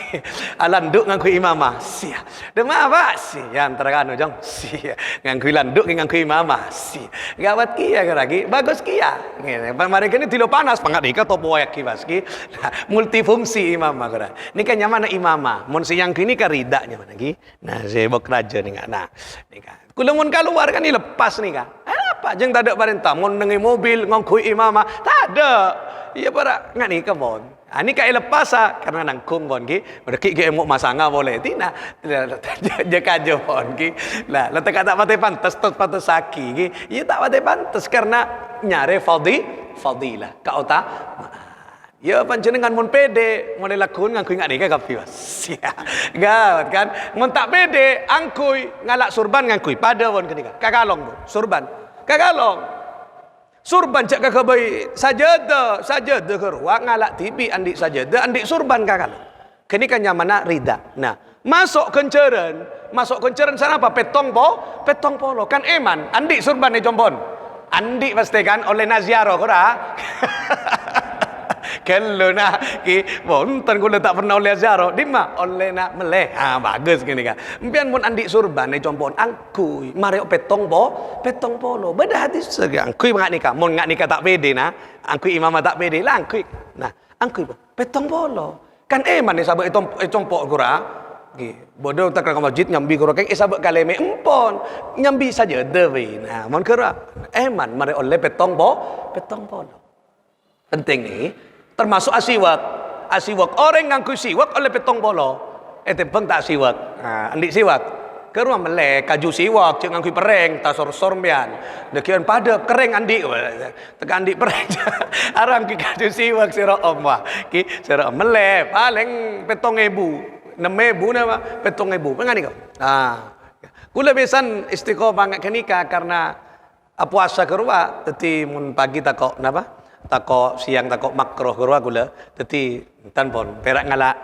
[SPEAKER 1] alanduk ngang kui imamah. Si dema apa si ya antara anu jong si ngang kui landuk ngang kui imamah. Si gawat kia lagi bagus kia. Ngene mari kene tilo panas pangat ika to boyak ki baski. Multifungsi imamah kira. Ni kan nyaman imamah. Mun siang kini ka rida nyaman lagi. Nah sebok raja ni nah. Ni kan kalau mau keluar kan dilepas nih kan. Apa? Jeng tak ada perintah. Mau nengi mobil ngangkui imamah. Tak ada. Iya para nggak nih kebon. Ini kayak lepas karena nangkung bon ki. Berarti kayak mau masanga boleh. Tina. Jeka aja bon ki. Lah, letak tak pakai pantas tot pantas saki ki. Iya tak pakai pantas karena nyare fadilah. Kau tak? Ya panjenengan mun pede, mun lakon ngangkui ngak nika kapi was. Ya. Gawat kan? Mun tak pede angkui ngalak surban ngangkui pada won kenika. Kagalong bu, surban. Kagalong. Surban cak kakabai sajada ke ruang ngalak TV andi sajada andi surban kagalong. Kenika nyamana rida. Nah, masuk kenceran sana apa? Petong polo kan eman andi surban ne jombon. Andi pasti kan oleh naziaro kora. Kalau nak ki bontan gula tak pernah oleh ziarah di ma oleh nak meleh bagus gini kan mpian mun andi surban ni compon angkui mari petong polo beda hati segang angkui ngak nikah mun ngak nikah tak pede nah angkui imam tak pede lah angkui nah angkui petong polo kan eman ni sabak compok gura ki bodoh tak ke masjid nyambi gura keng sabak kaleme empon nyambi saja dewe nah mun kira eman mari oleh petong polo penting ni termasuk asiwak orang ngangku siwak oleh petong bolo tepeng tak siwak andik siwak ke rumah melek kaju siwak cek ngangku pereng tak sor bian dekian pada kereng andik tekan andik pereng arang ki kaju siwak sira omah ki sira melek paling petong ebu 6.000 nama petong ebu pengani kau kula besan istiqomah ngak kenika karena puasa ke rumah teti mun pagi takok napa takok siang takok makroh guru gula teti tanpon perak ngalak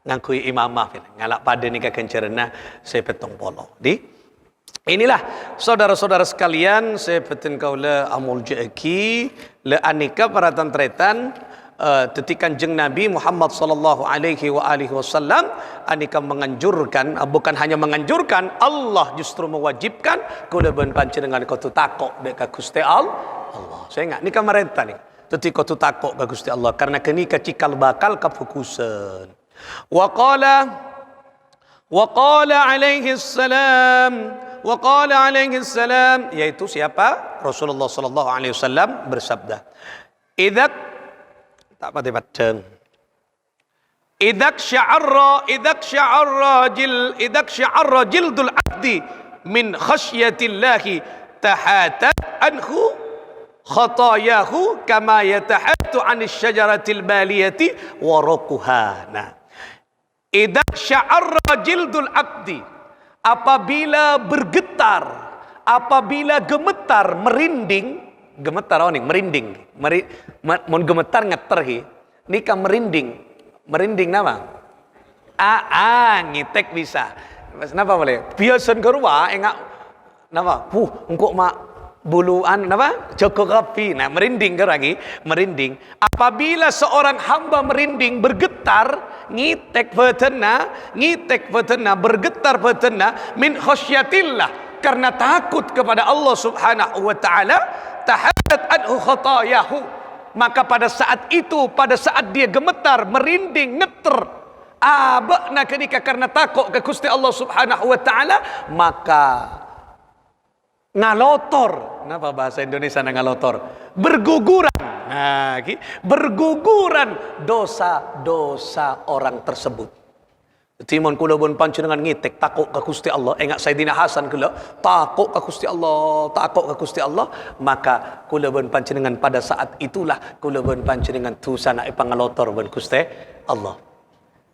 [SPEAKER 1] ngangkui imamah ngalak pada nikah kencerna saya petong polo di inilah saudara-saudara sekalian saya petin kaula amul jeki le anika para tantretan tetikan jeng Nabi Muhammad sallallahu alaihi wasallam anika menganjurkan bukan hanya menganjurkan Allah justru mewajibkan kula ben panjenengan kau takok dek Gusti Allah saya ingat nikah merenta nih ketika tu takut ke Gusti Allah karena kenika cikal bakal kefokusan. Wa qala alaihi salam yaitu siapa? Rasulullah sallallahu alaihi wasallam bersabda. Idzak tak pati padang. Idzak sya'arra jildul abdi min khasyatillahi tahatat anhu khatayahu kama yatahattu 'anis syajaratil baliyati waraquha. Nah, idza sya'arra jildul abdi apabila bergetar, apabila gemetar, gemetar mun gemetar ngeterhi nika merinding nama ngitek bisa napa boleh biasan gerwa engak napa engko mak buluan apa jokografi nah merinding apabila seorang hamba merinding bergetar ngitek betena bergetar betena min khasyatillah karena takut kepada Allah Subhanahu wa taala tahadat anhu khatayahu maka pada saat dia gemetar merinding ngeter abakna kenika karena takut ke Gusti Allah Subhanahu wa taala maka ngalotor, kenapa bahasa Indonesia ngalotor? Berguguran. Nah, berguguran dosa-dosa orang tersebut. Timon kula pun panjenengan ngitek takut ke Gusti Allah. Ingat Sayyidina Hasan kula takut ke Gusti Allah, maka kula pun panjenengan pada saat itulah kula pun panjenengan tu sana pangalotor ben Gusti Allah.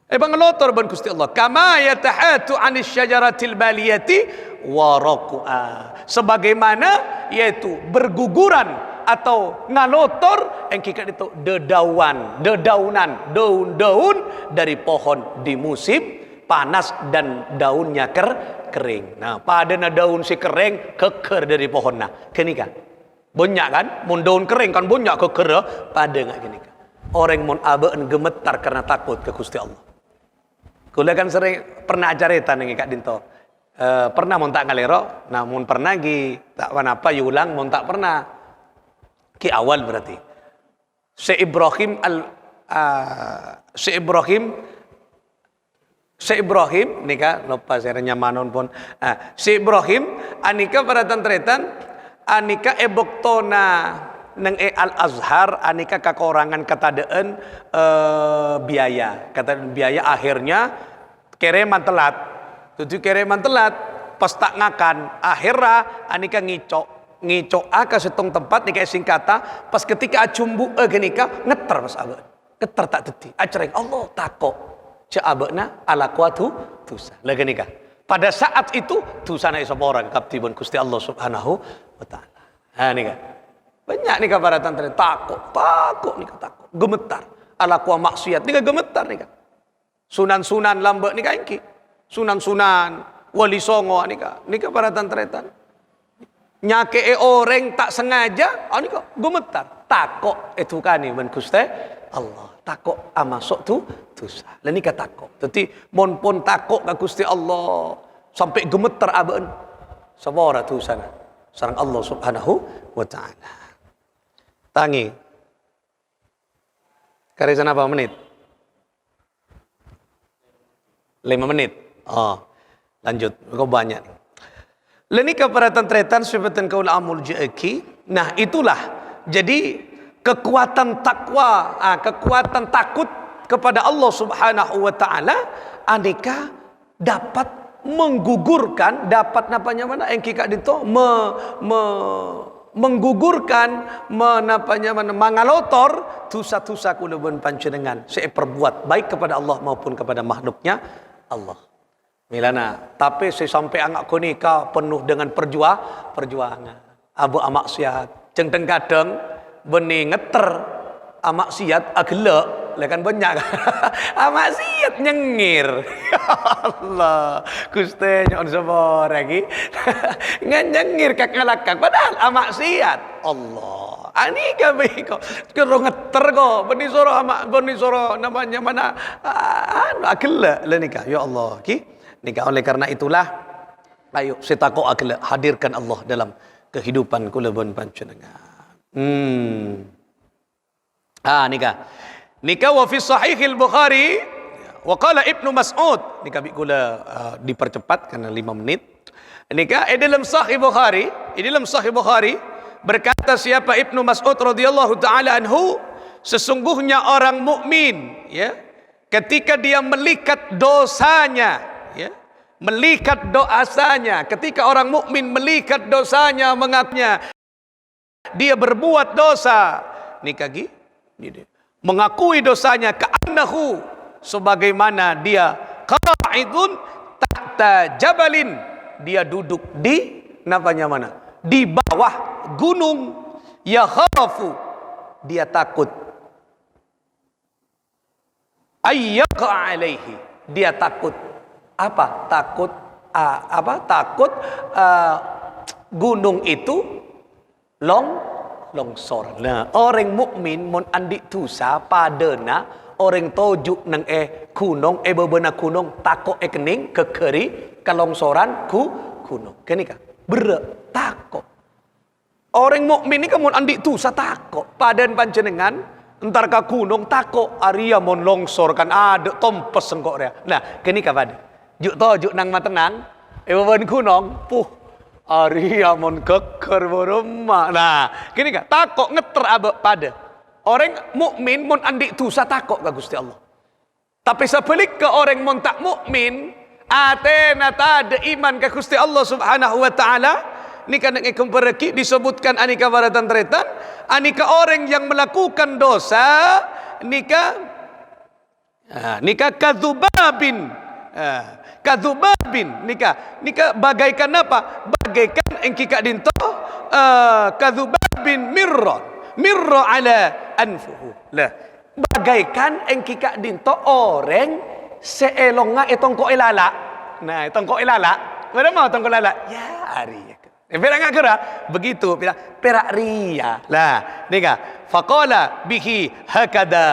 [SPEAKER 1] Bangalotor ben Gusti Allah kama yatahatu 'anis syajaratil baliyati waraqa. Sebagaimana yaitu berguguran atau ngalotor engkikat itu dedaunan, daun-daun dari pohon di musim panas dan daunnya kering. Nah, padana daun si kering keker dari pohon nah. Kenika. Banyak kan? Mun daun kering kan banyak keker pada enggak kenika. Orang mun abeun gemetar karena takut ke Gusti Allah. Kula kan sering pernah cerita nih Kak Dinto. Pernah mun tak ngalero, namun pernah gi tak apa yulang mun tak pernah. Ki awal berarti. Si Ibrahim nika lupa saya nyamanon pun. Si Ibrahim anika pada tantretan anikaeboktona neng Al Azhar anika kakorangan katadeen biaya akhirnya kereman telat. Tujuh kereman telat pas tak ngakan akhirnya anika ngicok aka setong tempat nika singkata pas ketika acumbu genika ngeter pas abe ngeter tak teti acereng Allah takok ce abena ala kuatu tusa lagi nika pada saat itu tusana sapa orang kaptibun Gusti Allah Subhanahu wa taala. Nika banyak nika para tantri takok nika takok gemetar ala kuah maksiat nika gemetar nika sunan-sunan lambe nika engki sunan-sunan wali songo nika para tantretan nyake orang tak sengaja ani kok gemetar takok itu kan men Gusti Allah takok amasok tu dosa lan nika takok dadi mon pun takok ka Gusti Allah sampai gemetar abeun sapa ora dosana sareng Allah Subhanahu wa taala. Tangi karisan apa menit 5 menit lanjut kok banyak nih. Lenika para tantretan sebatan kaul amul jaeki. Nah, itulah jadi kekuatan takwa, kekuatan takut kepada Allah Subhanahu wa taala aneka dapat menggugurkan, dapat napanya mana engkika dito menggugurkan mangalotor dosa-dosa kula ben panjenengan saya perbuat baik kepada Allah maupun kepada makhluknya Allah. Milana, tapi saya sampai angak kunika penuh dengan perjuangan. Abu amaksiat, cengteng kadang benih ngeter amaksiat agelak, lekan banyak. Amaksiat nyengir. Ya Allah, Gusti nyon sabar lagi. Nyengir kak ngalakak padahal amaksiat. Allah. Ani gawe kok kero ngeter kok benih soro namanya mana agelak lenika. Ya Allah, ki nika oleh karena itulah ayo setako agak hadirkan Allah dalam kehidupan kula pun panjenengan. Nika wa fi sahihil Bukhari wa qala Ibnu Mas'ud nika bi kula dipercepat karena 5 menit. Nika dalam sahih Bukhari berkata siapa Ibnu Mas'ud radhiyallahu taala anhu sesungguhnya orang mukmin ya ketika dia melihat dosanya ya, melihat dosanya ketika orang mukmin melihat dosanya mengaknya dia berbuat dosa nikagi mengakui dosanya ka'annahu sebagaimana dia qa'idun tahta jabalin dia duduk di namanya mana di bawah gunung yakhafu dia takut ayyaqa alaihi dia takut apa takut gunung itu longsor. Nah, orang mukmin mun andik dosa padana orang tojuk nang gunung bebena gunung takut kening kekeri kalongsoran gunung. Kenika takut. Orang mukmin ni mun andik dosa takut padan panjenengan entar ka gunung takut aria mun longsor kan ada tompes engkok dia. Nah, kenika pada juk nang matenang beben gunung Arya mon keker berumah. Nah, gini kan takok ngeter pada orang mukmin mon andik dosa takok ka Gusti Allah. Tapi sebalik ke orang mon tak mukmin, atena ada iman ke Gusti Allah Subhanahu wa taala. Nika nek pergi disebutkan anika waratan tretan, anika orang yang melakukan dosa nika kadzubabin. Kadzubabin nika bagaikan apa? Bagaikan engki kak dinto kadzubabin mirra ala anfuhu. Lah, bagaikan engki kak dinto orang seelonga etongko elala. Nah, etongko elala. Mana mau tongko elala? Ya, hari. Perak ngak kira? Begitu, perak ria. Lah, nika faqala bihi hakada.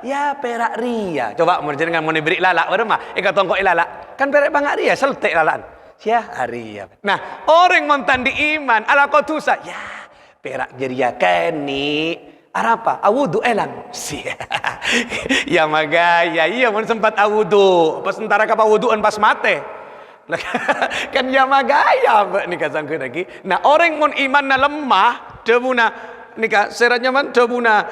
[SPEAKER 1] Ya perak ria. Coba mau jangan mau beri lalak pada mah. Kata tongkok lalak. Kan perak bangak ria seltek lalaan. Ya ria. Nah, orang montan di iman ala qatusa. Ya perak jeria kani. Apa? Awudu elang. Ya magaya. Iya mun sempat awudu. Pas entara ka awuduan pas mate. Kan ya magaya ni kasangkeun lagi. Nah, orang mun iman na lemah, demuna nika seratnya man demuna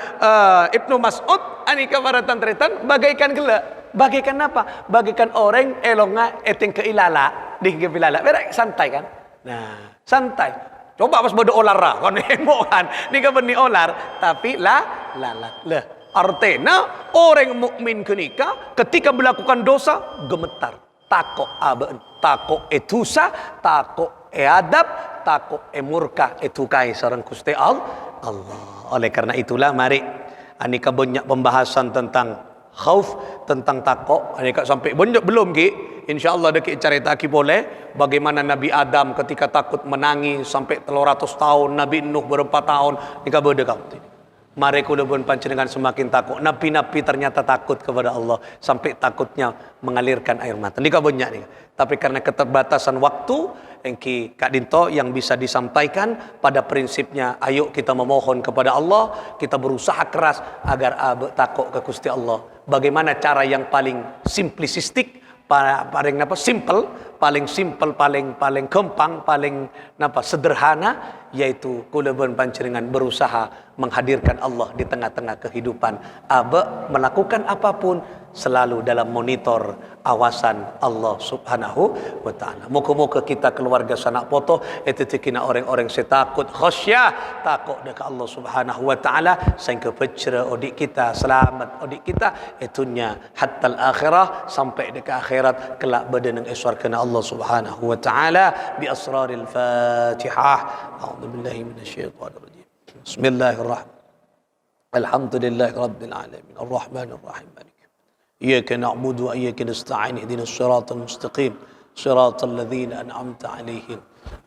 [SPEAKER 1] Ibnu Mas'ud anika waratan tretan bagaikan gela. Bagaikan apa? Bagaikan orang elonga eting keilala, di keilala. Berak santai kan? Nah, santai. Coba pas bodo olar kan emo kan. Nika benih olar tapi lalat. Lah, artena orang mukmin kenika ketika melakukan dosa gemetar. Takok aben, takok etusa, takok adab, takok murka etukai sareng Gusti Allah. Oleh karena itulah mari anika banyak pembahasan tentang khauf, tentang takok. Anika sampai banyak belum ki? Insyaallah deki cerita ki boleh bagaimana Nabi Adam ketika takut menangis sampai 300 tahun, Nabi Nuh berapa tahun nika beudeuk. Mari kula pun panjenengan semakin takut. Nabi-nabi ternyata takut kepada Allah sampai takutnya mengalirkan air mata. Nika banyak nih. Tapi karena keterbatasan waktu, engki Kak Dinto yang bisa disampaikan pada prinsipnya, ayo kita memohon kepada Allah, kita berusaha keras agar takut ke Gusti Allah. Bagaimana cara yang paling simplistik, paling simple, paling gampang, paling sederhana, yaitu kula panjenengan berusaha menghadirkan Allah di tengah-tengah kehidupan. Melakukan apapun selalu dalam monitor awasan Allah Subhanahu wa taala. Moga-moga kita keluarga sanak poto itu kena orang-orang setakut khasyah, takut dekat Allah Subhanahu wa taala sehingga pecera odik kita selamat odik kita itunya hatta akhirah sampai dekat akhirat kelak badan eswar kena Allah Subhanahu wa taala bi asraril Fatihah. A'udzu billahi minasyaitonir rajim. Bismillahirrahmanirrahim. Alhamdulillahi rabbil alamin. Arrahmanir rahim. إياك نعبد وإياك نستعين اهدنا الصراط المستقيم صراط الذين أنعمت عليهم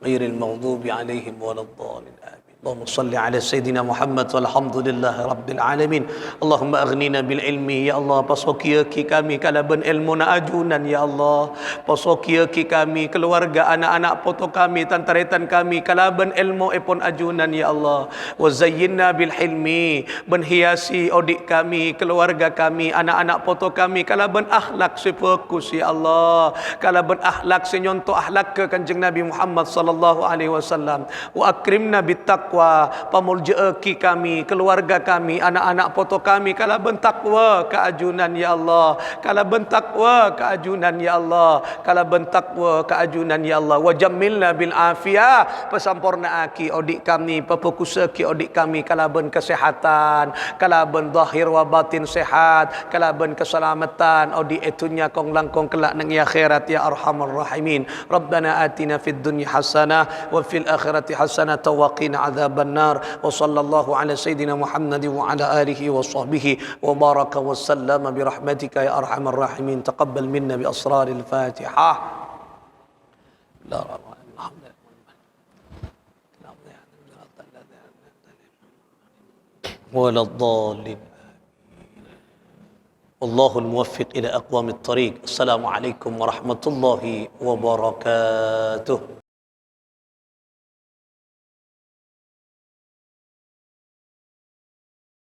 [SPEAKER 1] غير المغضوب عليهم ولا الضالين آمين اللهم صل على سيدنا محمد والحمد لله رب العالمين اللهم أغننا بالعلم يا الله pasokiaki kami kalaban ilmu na ajunan ya Allah pasokiaki kami keluarga anak-anak poto kami tantaretan kami kalaban ilmu epon ajunan ya Allah wa zayyinna bil hilmi benhiasi odik kami keluarga kami anak-anak poto kami kalaban akhlak sefokus ya Allah kalaban akhlak senyonto akhlak ke Kanjeng Nabi Muhammad sallallahu alaihi wasallam wa akrimna bittaqwa pamuljaaki kami keluarga kami anak-anak poto kami kalaban takwa keajunan ya Allah kalaban takwa keajunan ya Allah kalaban takwa keajunan ya Allah wa jammilna bil afiyah pesampurnaaki odik kami pefokusaki odik kami kalaban kesehatan kalaban zahir wa batin sehat kalaban keselamatan odik etunya kong langkong kelak nang akhirat ya arhamar rahimin rabbana atina fid dunya hasanah wa fil akhirati hasanah wa qina adzaban nar wa sallallahu ala sayidina Muhammad wa ala alihi wa sahbihi wa baraka wa sallama bi rahmatika ya arhamar rahimin taqabbal minna bi asraril Fatihah. ولا الضالين والله الموفق إلى أقوام الطريق السلام عليكم ورحمة الله وبركاته.